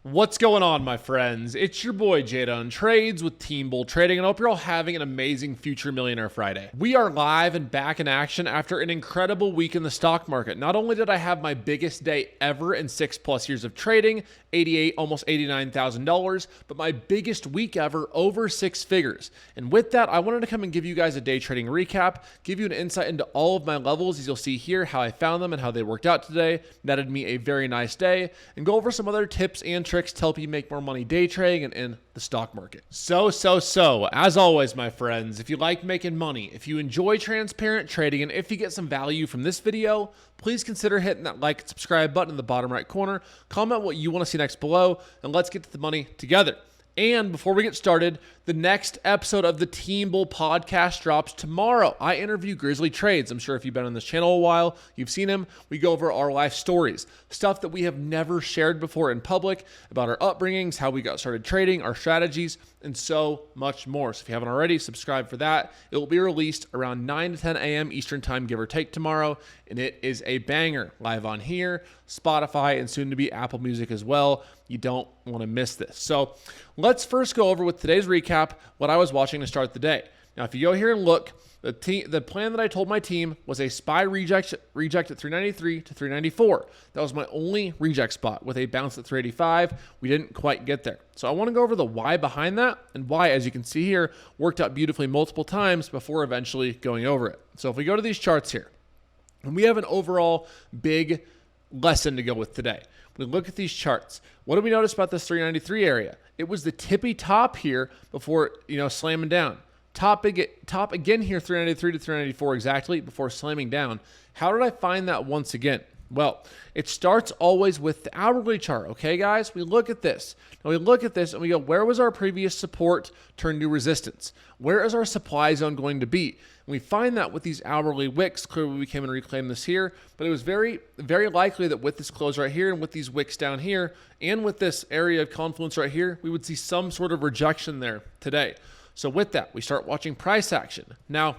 What's going on, my friends? It's your boy Jdun Trades with Team Bull Trading, and I hope you're all having an amazing Future Millionaire Friday. We are live and back in action after an incredible week in the stock market. Not only did I have my biggest day ever in 6+ years of trading, almost $89,000, but my biggest week ever, over 6 figures. And with that, I wanted to come and give you guys a day trading recap, give you an insight into all of my levels, as you'll see here, how I found them and how they worked out today. Netted me a very nice day, and go over some other tips and tricks to help you make more money day trading and in the stock market. So, as always, my friends, if you like making money, if you enjoy transparent trading, and if you get some value from this video, please consider hitting that like and subscribe button in the bottom right corner. Comment what you want to see next below, and let's get to the money together. And before we get started, the next episode of the Team Bull podcast drops tomorrow. I interview Grizzly Trades. I'm sure if you've been on this channel a while, you've seen him. We go over our life stories, stuff that we have never shared before in public, about our upbringings, how we got started trading, our strategies, and so much more. So if you haven't already, subscribe for that. It will be released around 9 to 10 a.m. Eastern time, give or take, tomorrow. And it is a banger, live on here, Spotify, and soon to be Apple Music as well. You don't want to miss this. So let's first go over with today's recap what I was watching to start the day. Now, if you go here and look, the plan that I told my team was a SPY reject at 393 to 394. That was my only reject spot with a bounce at 385. We didn't quite get there. So I want to go over the why behind that, and why, as you can see here, worked out beautifully multiple times before eventually going over it. So if we go to these charts here, and we have an overall big lesson to go with today. When we look at these charts, what do we notice about this 393 area? It was the tippy top here before, slamming down. Top again here, 393 to 394 exactly, before slamming down. How did I find that once again? Well, it starts always with the hourly chart, okay, guys? We look at this. Now we look at this and we go, where was our previous support turned to resistance? Where is our supply zone going to be? And we find that with these hourly wicks. Clearly, we came and reclaimed this here, but it was very, very likely that with this close right here and with these wicks down here and with this area of confluence right here, we would see some sort of rejection there today. So with that, we start watching price action. Now,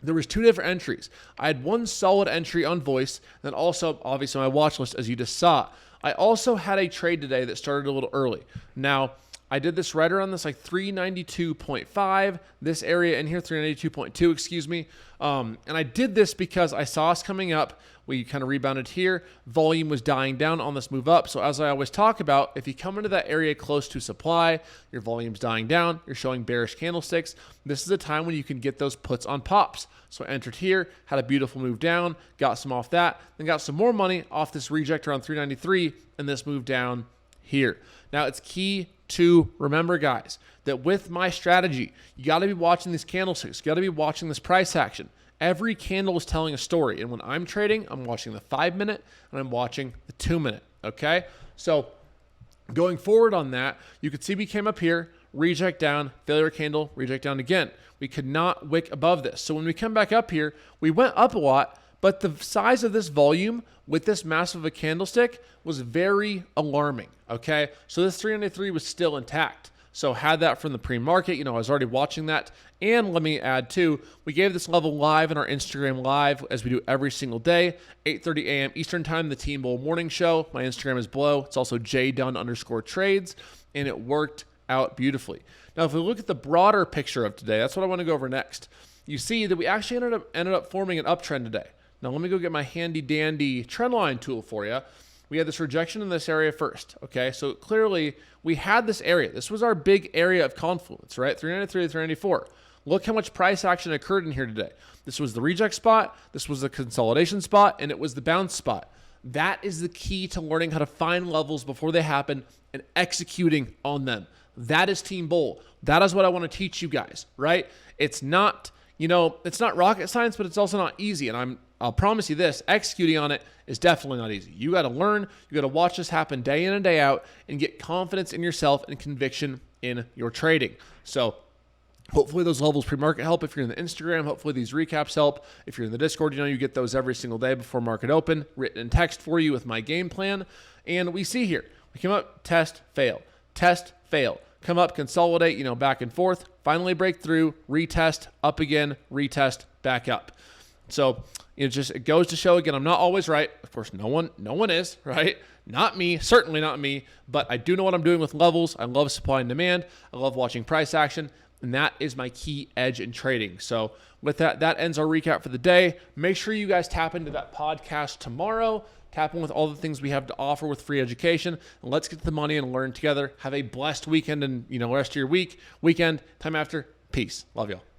there was 2 different entries. I had one solid entry on voice, then also obviously my watch list, as you just saw. I also had a trade today that started a little early. Now, I did this right around this like 392.5, this area in here, 392.2, excuse me. And I did this because I saw us coming up. We kind of rebounded here. Volume was dying down on this move up. So as I always talk about, if you come into that area close to supply, your volume's dying down, you're showing bearish candlesticks, this is a time when you can get those puts on pops. So I entered here, had a beautiful move down, got some off that, then got some more money off this reject around 393, and this move down here. Now it's key to remember, guys, that with my strategy, you got to be watching these candlesticks. You got to be watching this price action. Every candle is telling a story. And when I'm trading, I'm watching the 5-minute and I'm watching the 2-minute. Okay. So going forward on that, you could see we came up here, reject down, failure candle, reject down again. We could not wick above this. So when we come back up here, we went up a lot, but the size of this volume with this massive a candlestick was very alarming. Okay. So this 393 was still intact. So had that from the pre-market, I was already watching that. And let me add too, we gave this level live in our Instagram live, as we do every single day, 8:30 a.m. Eastern time, the Team Bull morning show. My Instagram is below. It's also jdun_trades, and it worked out beautifully. Now, if we look at the broader picture of today, that's what I want to go over next. You see that we actually ended up forming an uptrend today. Now, let me go get my handy dandy trendline tool for you. We had this rejection in this area first, okay? So clearly, we had this area. This was our big area of confluence, right? 393 to 394. Look how much price action occurred in here today. This was the reject spot, this was the consolidation spot, and it was the bounce spot. That is the key to learning how to find levels before they happen and executing on them. That is Team Bull. That is what I want to teach you guys, right? It's not, it's not rocket science, but it's also not easy. And I'll promise you this, executing on it is definitely not easy. You got to learn, you got to watch this happen day in and day out and get confidence in yourself and conviction in your trading. So hopefully those levels pre-market help if you're in the Instagram. Hopefully these recaps help. If you're in the Discord, you get those every single day before market open, written in text for you with my game plan. And we see here, we come up, test, fail, come up, consolidate, back and forth, finally break through, retest, up again, retest, back up. So it goes to show, again, I'm not always right. Of course, no one is, right? Not me, certainly not me, but I do know what I'm doing with levels. I love supply and demand. I love watching price action, and that is my key edge in trading. So with that ends our recap for the day. Make sure you guys tap into that podcast tomorrow. Tap in with all the things we have to offer with free education, and let's get the money and learn together. Have a blessed weekend and rest of your weekend, time after. Peace. Love y'all.